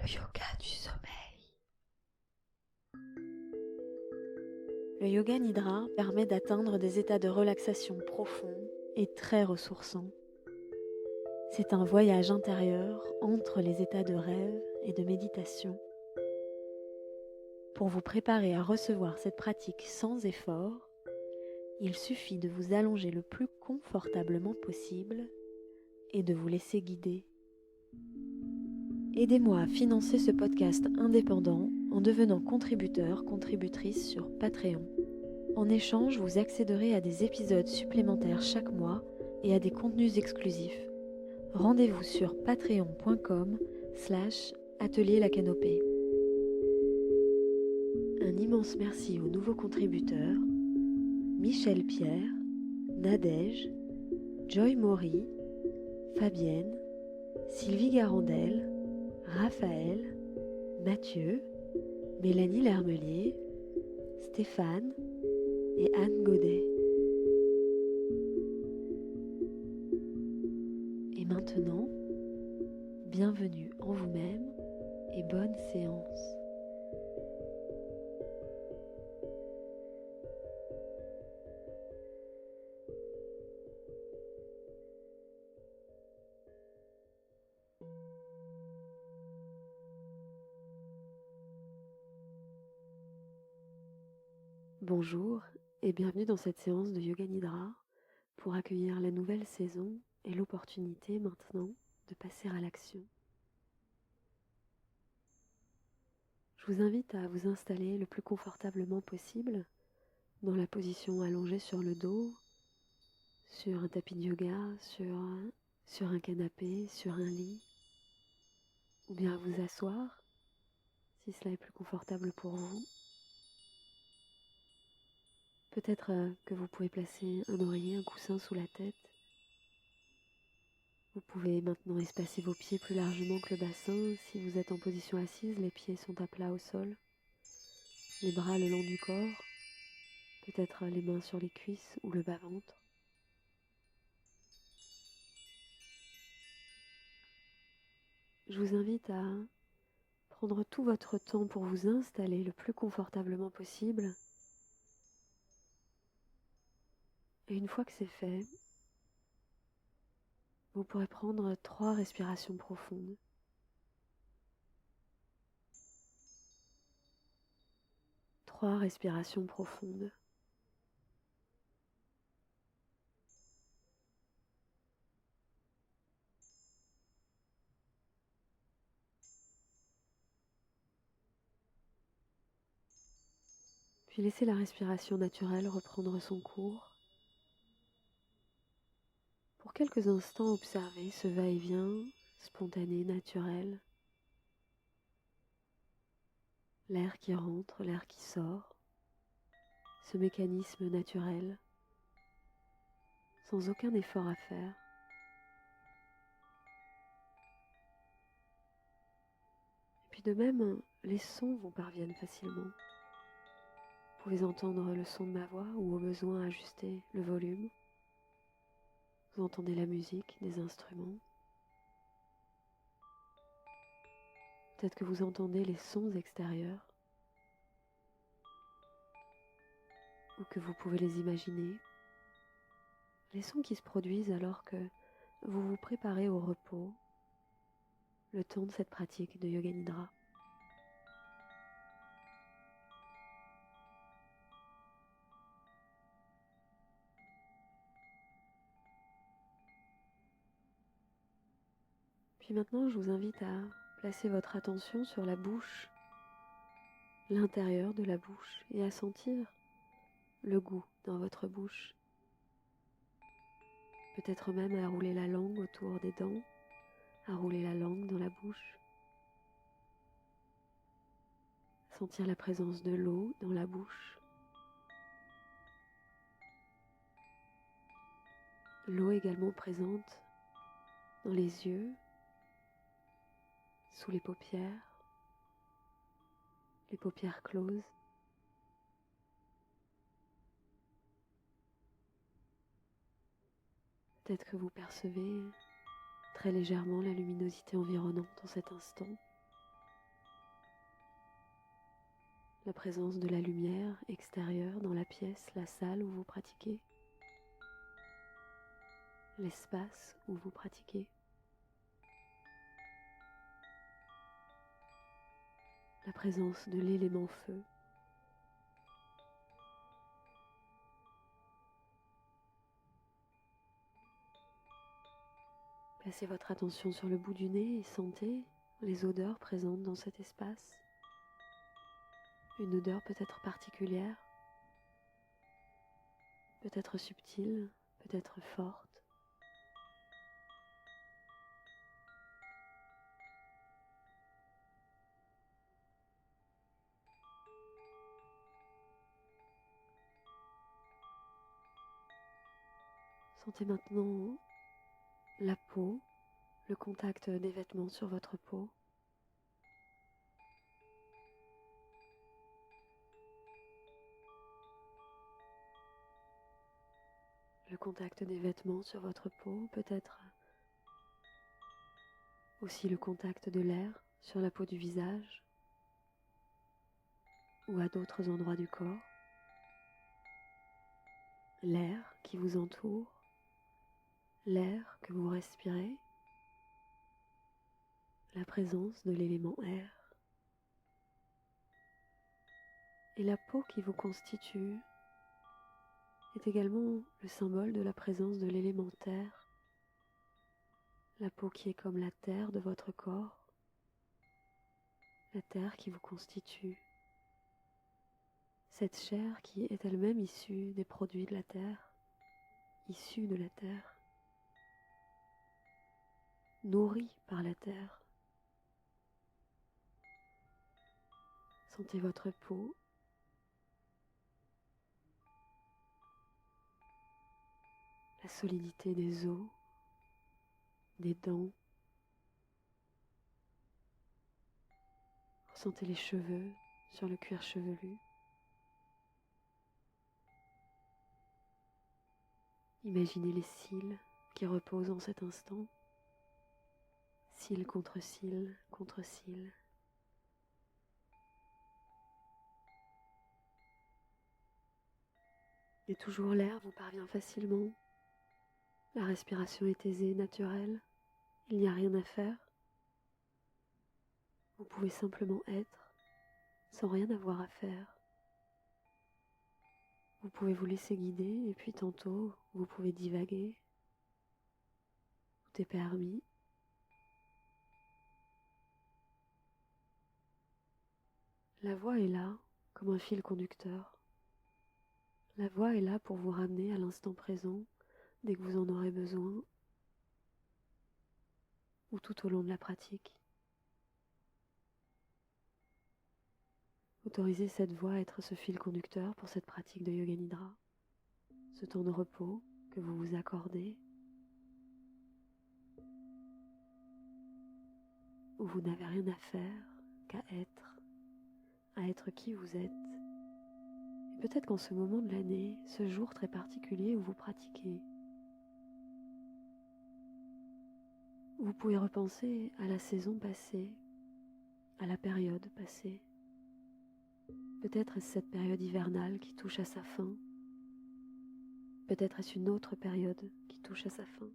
Le yoga du sommeil. Le yoga nidra permet d'atteindre des états de relaxation profonds et très ressourçants. C'est un voyage intérieur entre les états de rêve et de méditation. Pour vous préparer à recevoir cette pratique sans effort, il suffit de vous allonger le plus confortablement possible et de vous laisser guider. Aidez-moi à financer ce podcast indépendant en devenant contributeur/contributrice sur Patreon. En échange, vous accéderez à des épisodes supplémentaires chaque mois et à des contenus exclusifs. Rendez-vous sur patreon.com/atelier la canopée. Un immense merci aux nouveaux contributeurs Michel Pierre, Nadège, Joy Maury, Fabienne, Sylvie Garandel, Raphaël, Mathieu, Mélanie Lermelier, Stéphane et Anne Godet. Et maintenant, bienvenue en vous-même et bonne séance. Bonjour et bienvenue dans cette séance de Yoga Nidra pour accueillir la nouvelle saison et l'opportunité maintenant de passer à l'action. Je vous invite à vous installer le plus confortablement possible dans la position allongée sur le dos, sur un tapis de yoga, sur un canapé, sur un lit, ou bien à vous asseoir si cela est plus confortable pour vous. Peut-être que vous pouvez placer un oreiller, un coussin sous la tête. Vous pouvez maintenant espacer vos pieds plus largement que le bassin. Si vous êtes en position assise, les pieds sont à plat au sol. Les bras le long du corps. Peut-être les mains sur les cuisses ou le bas-ventre. Je vous invite à prendre tout votre temps pour vous installer le plus confortablement possible. Et une fois que c'est fait, vous pourrez prendre 3 respirations profondes. Trois respirations profondes. Puis laissez la respiration naturelle reprendre son cours. Pour quelques instants, observez ce va-et-vient spontané, naturel. L'air qui rentre, l'air qui sort. Ce mécanisme naturel, sans aucun effort à faire. Et puis de même, les sons vous parviennent facilement. Vous pouvez entendre le son de ma voix ou au besoin ajuster le volume. Vous entendez la musique des instruments. Peut-être que vous entendez les sons extérieurs ou que vous pouvez les imaginer. Les sons qui se produisent alors que vous vous préparez au repos, le temps de cette pratique de Yoga Nidra. Puis maintenant, je vous invite à placer votre attention sur la bouche, l'intérieur de la bouche, et à sentir le goût dans votre bouche. Peut-être même à rouler la langue autour des dents, à rouler la langue dans la bouche. Sentir la présence de l'eau dans la bouche. L'eau également présente dans les yeux, sous les paupières closes. Peut-être que vous percevez très légèrement la luminosité environnante en cet instant. la présence de la lumière extérieure dans la pièce, la salle où vous pratiquez, l'espace où vous pratiquez, la présence de l'élément feu. Placez votre attention sur le bout du nez et sentez les odeurs présentes dans cet espace. Une odeur peut-être particulière, peut-être subtile, peut-être forte. Sentez maintenant la peau, le contact des vêtements sur votre peau. Le contact des vêtements sur votre peau, peut-être aussi le contact de l'air sur la peau du visage ou à d'autres endroits du corps. L'air qui vous entoure, l'air que vous respirez, la présence de l'élément air. Et la peau qui vous constitue est également le symbole de la présence de l'élément terre, la peau qui est comme la terre de votre corps, la terre qui vous constitue, cette chair qui est elle-même issue des produits de la terre, issue de la terre, nourrie par la terre. Sentez votre peau, la solidité des os, des dents. Ressentez les cheveux sur le cuir chevelu. Imaginez les cils qui reposent en cet instant, cils contre cils contre cils. Et toujours l'air vous parvient facilement. La respiration est aisée, naturelle. Il n'y a rien à faire. Vous pouvez simplement être sans rien avoir à faire. Vous pouvez vous laisser guider et puis tantôt vous pouvez divaguer. Tout est permis. La voix est là comme un fil conducteur. La voix est là pour vous ramener à l'instant présent dès que vous en aurez besoin ou tout au long de la pratique. Autorisez cette voix à être ce fil conducteur pour cette pratique de Yoga Nidra, ce temps de repos que vous vous accordez, où vous n'avez rien à faire qu'à être qui vous êtes. Et peut-être qu'en ce moment de l'année, ce jour très particulier où vous pratiquez, vous pouvez repenser à la saison passée, à la période passée. Peut-être est-ce cette période hivernale qui touche à sa fin. Peut-être est-ce une autre période qui touche à sa fin.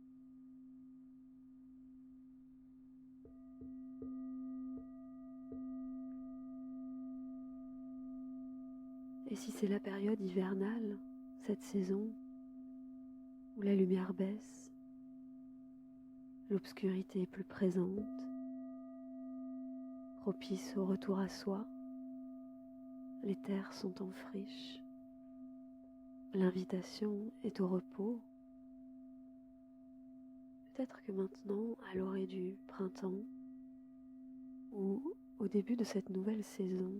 Et si c'est la période hivernale, cette saison, où la lumière baisse, l'obscurité est plus présente, propice au retour à soi, les terres sont en friche, l'invitation est au repos. Peut-être que maintenant, à l'orée du printemps, ou au début de cette nouvelle saison,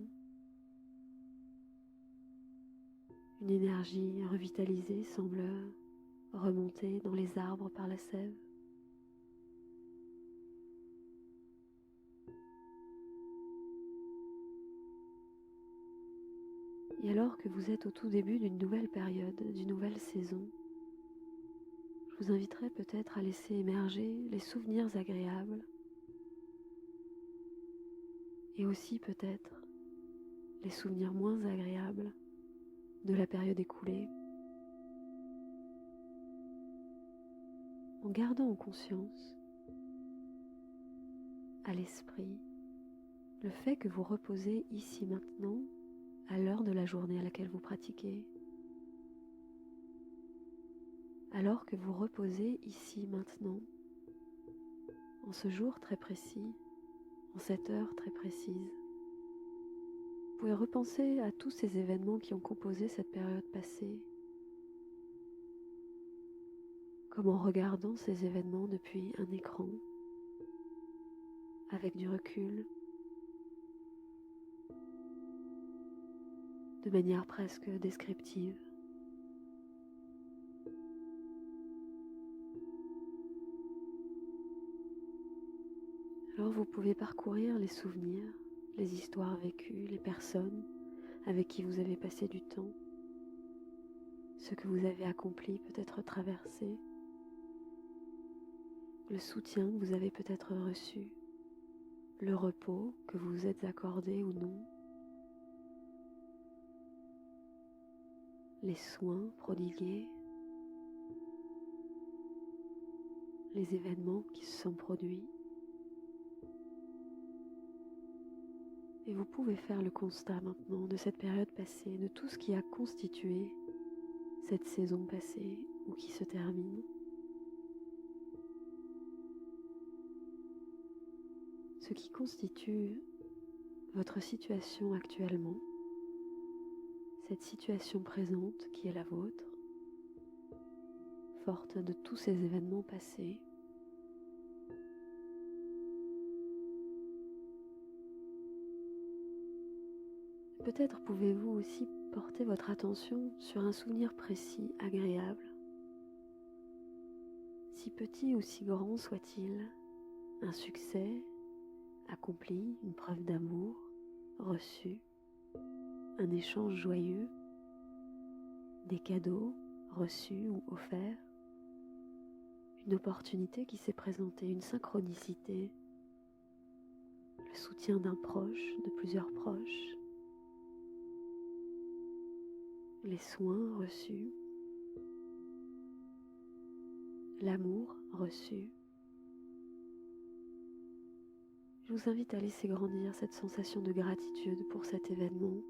une énergie revitalisée semble remonter dans les arbres par la sève. Et alors que vous êtes au tout début d'une nouvelle période, d'une nouvelle saison, je vous inviterai peut-être à laisser émerger les souvenirs agréables et aussi peut-être les souvenirs moins agréables de la période écoulée, en gardant en conscience, à l'esprit, le fait que vous reposez ici maintenant à l'heure de la journée à laquelle vous pratiquez. Alors que vous reposez ici maintenant, en ce jour très précis, en cette heure très précise, vous pouvez repenser à tous ces événements qui ont composé cette période passée, comme en regardant ces événements depuis un écran, avec du recul, de manière presque descriptive. Alors vous pouvez parcourir les souvenirs, les histoires vécues, les personnes avec qui vous avez passé du temps, ce que vous avez accompli, peut-être traversé, le soutien que vous avez peut-être reçu, le repos que vous vous êtes accordé ou non, les soins prodigués, les événements qui se sont produits. Et vous pouvez faire le constat maintenant de cette période passée, de tout ce qui a constitué cette saison passée ou qui se termine. Ce qui constitue votre situation actuellement, cette situation présente qui est la vôtre, forte de tous ces événements passés. Peut-être pouvez-vous aussi porter votre attention sur un souvenir précis, agréable, si petit ou si grand soit-il, un succès accompli, une preuve d'amour reçue, un échange joyeux, des cadeaux reçus ou offerts, une opportunité qui s'est présentée, une synchronicité, le soutien d'un proche, de plusieurs proches, les soins reçus, l'amour reçu. Je vous invite à laisser grandir cette sensation de gratitude pour cet événement,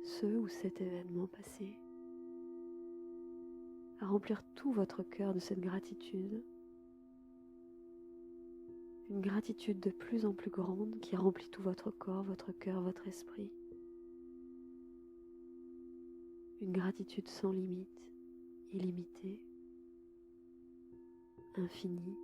ce ou cet événement passé, à remplir tout votre cœur de cette gratitude, une gratitude de plus en plus grande qui remplit tout votre corps, votre cœur, votre esprit. Une gratitude sans limite, illimitée, infinie.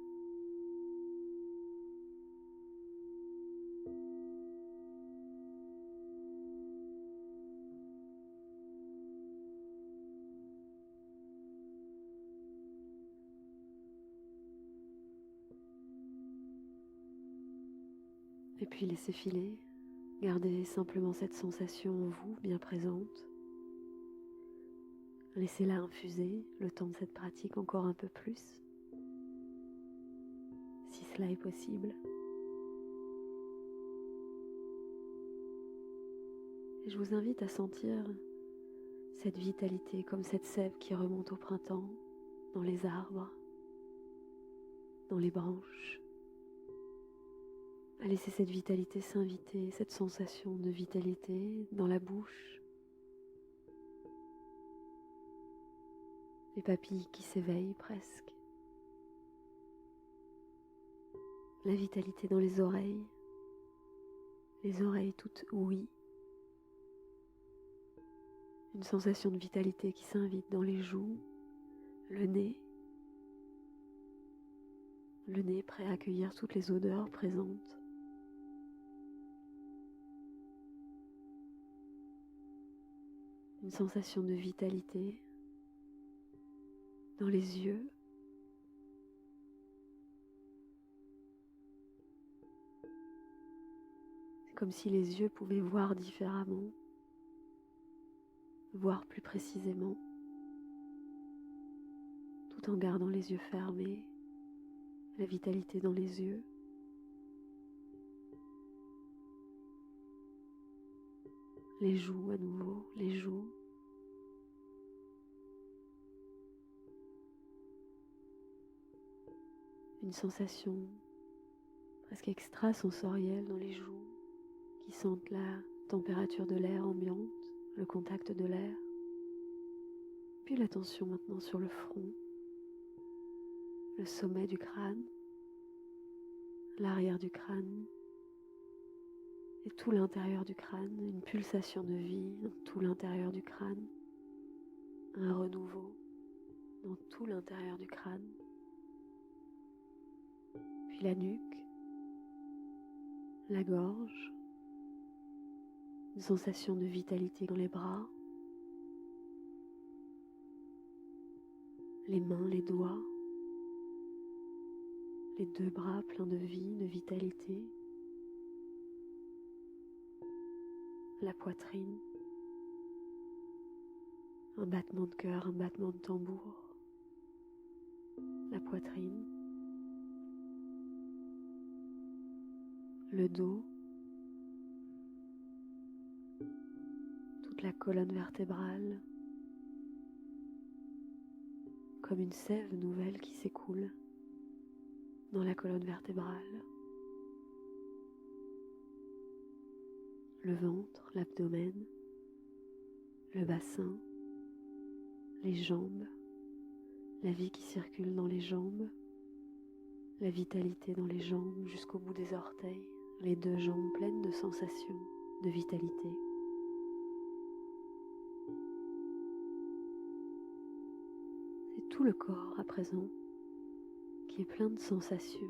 Et puis laissez filer, gardez simplement cette sensation en vous, bien présente. Laissez-la infuser le temps de cette pratique encore un peu plus, si cela est possible. Et je vous invite à sentir cette vitalité comme cette sève qui remonte au printemps, dans les arbres, dans les branches. À laisser cette vitalité s'inviter, cette sensation de vitalité dans la bouche. Les papilles qui s'éveillent presque. La vitalité dans les oreilles toutes ouïes. Une sensation de vitalité qui s'invite dans les joues, le nez prêt à accueillir toutes les odeurs présentes. Une sensation de vitalité dans les yeux. C'est comme si les yeux pouvaient voir différemment, voir plus précisément, tout en gardant les yeux fermés, la vitalité dans les yeux. les joues à nouveau, les joues. Une sensation presque extrasensorielle dans les joues qui sentent la température de l'air ambiante, le contact de l'air. Puis l'attention maintenant sur le front, le sommet du crâne, l'arrière du crâne et tout l'intérieur du crâne, une pulsation de vie dans tout l'intérieur du crâne, un renouveau dans tout l'intérieur du crâne. Puis la nuque, la gorge, une sensation de vitalité dans les bras, les mains, les doigts, les deux bras pleins de vie, de vitalité, la poitrine, un battement de cœur, un battement de tambour, la poitrine, le dos, toute la colonne vertébrale, comme une sève nouvelle qui s'écoule dans la colonne vertébrale, le ventre, l'abdomen, le bassin, les jambes, la vie qui circule dans les jambes, la vitalité dans les jambes jusqu'au bout des orteils, les deux jambes pleines de sensations, de vitalité. C'est tout le corps à présent qui est plein de sensations,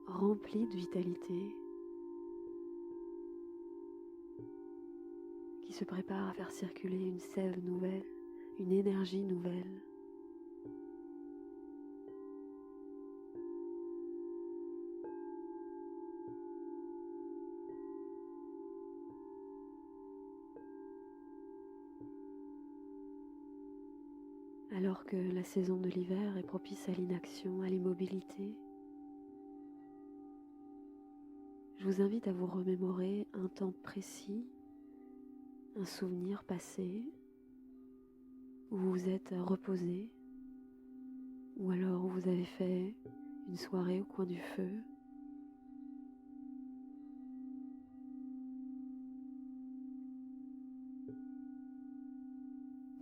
rempli de vitalité, qui se prépare à faire circuler une sève nouvelle, une énergie nouvelle. Alors que la saison de l'hiver est propice à l'inaction, à l'immobilité, je vous invite à vous remémorer un temps précis, un souvenir passé, où vous vous êtes reposé, ou alors où vous avez fait une soirée au coin du feu.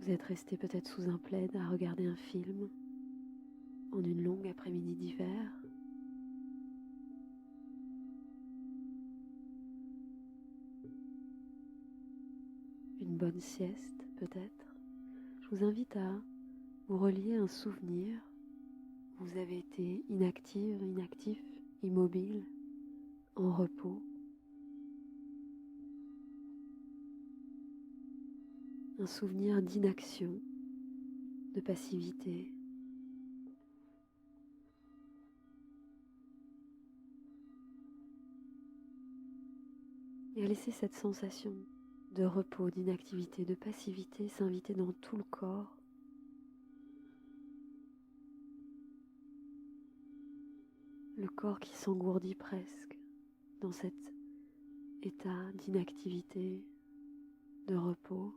Vous êtes resté peut-être sous un plaid à regarder un film en une longue après-midi d'hiver. Une bonne sieste peut-être. Je vous invite à vous relier un souvenir où vous avez été inactif, immobile, en repos. Un souvenir d'inaction, de passivité. Et à laisser cette sensation de repos, d'inactivité, de passivité s'inviter dans tout le corps. Le corps qui s'engourdit presque dans cet état d'inactivité, de repos.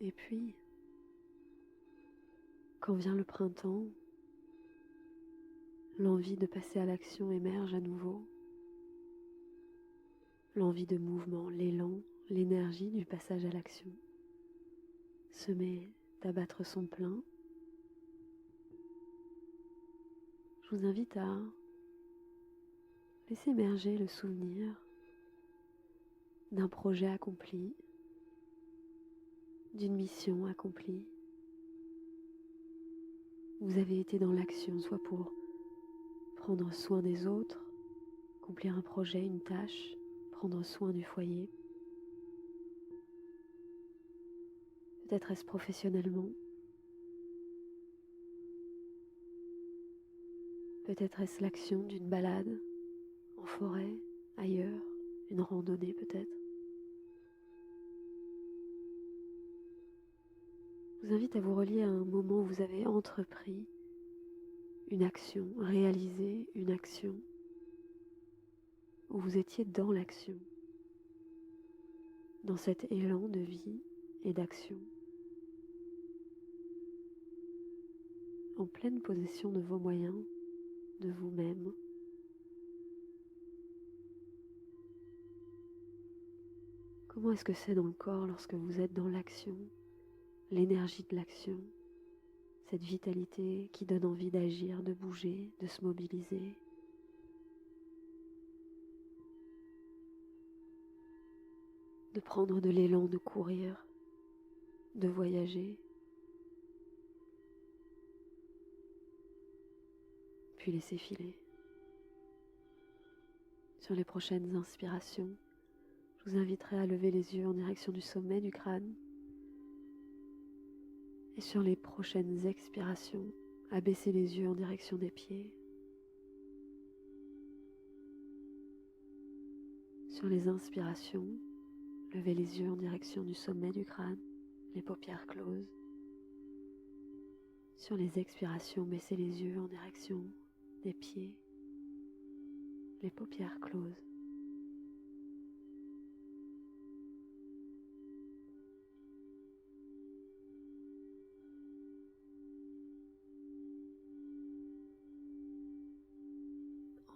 Et puis, quand vient le printemps, l'envie de passer à l'action émerge à nouveau. L'envie de mouvement, l'élan, l'énergie du passage à l'action se met à battre son plein. Je vous invite à laisser émerger le souvenir d'un projet accompli, d'une mission accomplie. Vous avez été dans l'action, soit pour prendre soin des autres, accomplir un projet, une tâche, prendre soin du foyer. Peut-être est-ce professionnellement. Peut-être est-ce l'action d'une balade en forêt, ailleurs, une randonnée peut-être. Je vous invite à vous relier à un moment où vous avez entrepris une action, réalisé une action, où vous étiez dans l'action, dans cet élan de vie et d'action, en pleine possession de vos moyens, de vous-même. Comment est-ce que c'est dans le corps lorsque vous êtes dans l'action, l'énergie de l'action, cette vitalité qui donne envie d'agir, de bouger, de se mobiliser? De prendre de l'élan, de courir, de voyager, puis laisser filer. Sur les prochaines inspirations, je vous inviterai à lever les yeux en direction du sommet du crâne. Et sur les prochaines expirations, à baisser les yeux en direction des pieds. Sur les inspirations, levez les yeux en direction du sommet du crâne, les paupières closes. Sur les expirations, baissez les yeux en direction des pieds, les paupières closes.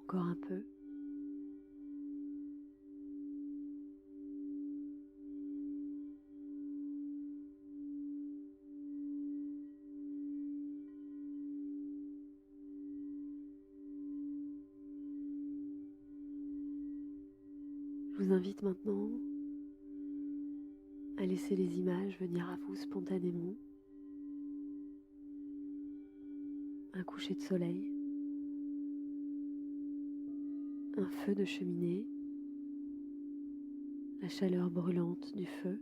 Encore un peu. Je vous invite maintenant à laisser les images venir à vous spontanément. Un coucher de soleil, un feu de cheminée, la chaleur brûlante du feu,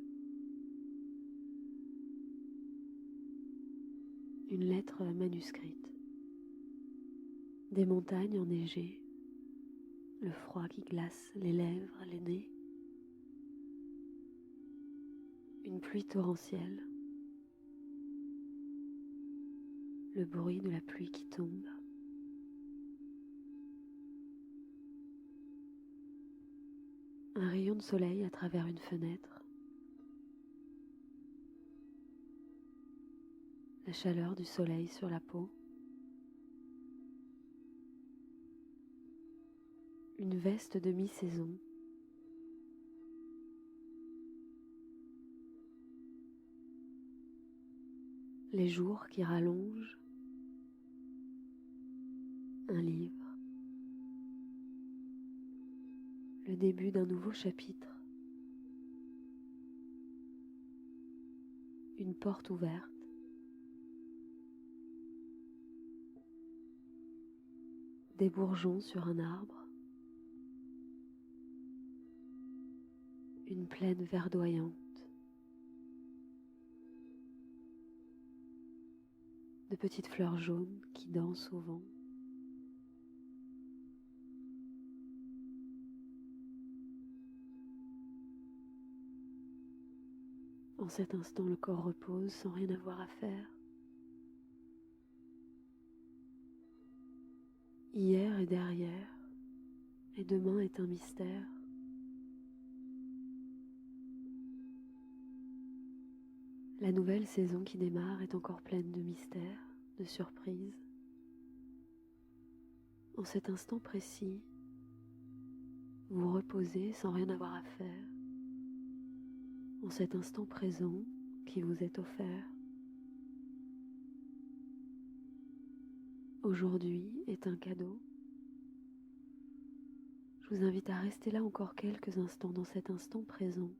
une lettre manuscrite, des montagnes enneigées, le froid qui glace les lèvres, les nez, une pluie torrentielle, le bruit de la pluie qui tombe, un rayon de soleil à travers une fenêtre, la chaleur du soleil sur la peau, une veste de mi-saison, les jours qui rallongent, un livre, le début d'un nouveau chapitre, une porte ouverte, des bourgeons sur un arbre, une plaine verdoyante, de petites fleurs jaunes qui dansent au vent. En cet instant, le corps repose sans rien avoir à faire. Hier est derrière, et demain est un mystère. La nouvelle saison qui démarre est encore pleine de mystères, de surprises. En cet instant précis, vous reposez sans rien avoir à faire. En cet instant présent qui vous est offert. Aujourd'hui est un cadeau. Je vous invite à rester là encore quelques instants dans cet instant présent.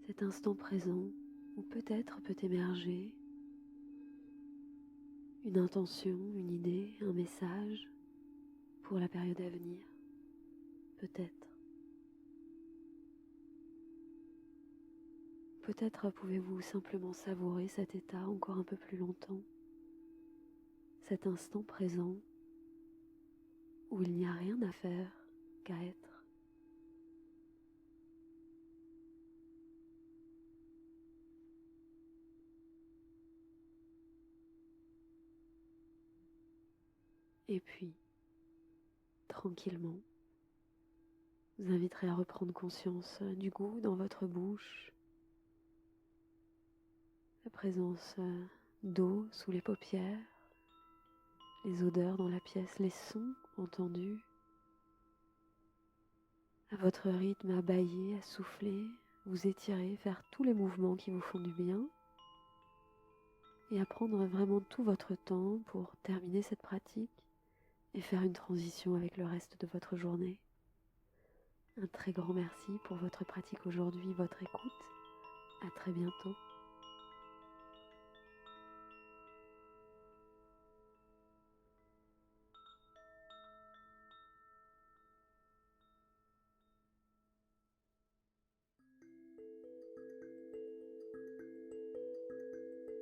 Cet instant présent où peut-être peut émerger une intention, une idée, un message pour la période à venir. Peut-être. Peut-être pouvez-vous simplement savourer cet état encore un peu plus longtemps, cet instant présent où il n'y a rien à faire qu'à être. Et puis, tranquillement, vous inviterai à reprendre conscience du goût dans votre bouche, la présence d'eau sous les paupières, les odeurs dans la pièce, les sons entendus, à votre rythme, à bâiller, à souffler, vous étirer, faire tous les mouvements qui vous font du bien et à prendre vraiment tout votre temps pour terminer cette pratique et faire une transition avec le reste de votre journée. Un très grand merci pour votre pratique aujourd'hui, votre écoute. À très bientôt.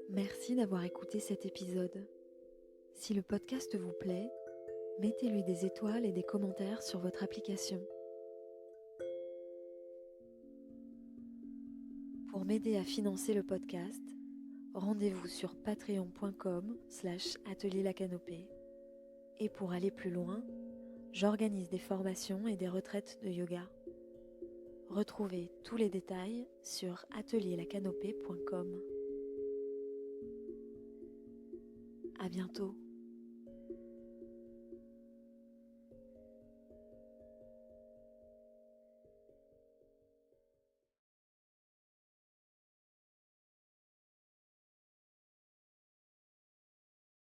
Merci d'avoir écouté cet épisode. Si le podcast vous plaît, mettez-lui des étoiles et des commentaires sur votre application. Pour m'aider à financer le podcast, rendez-vous sur patreon.com/atelierlacanopée. Et pour aller plus loin, j'organise des formations et des retraites de yoga. Retrouvez tous les détails sur atelierlacanopée.com. À bientôt.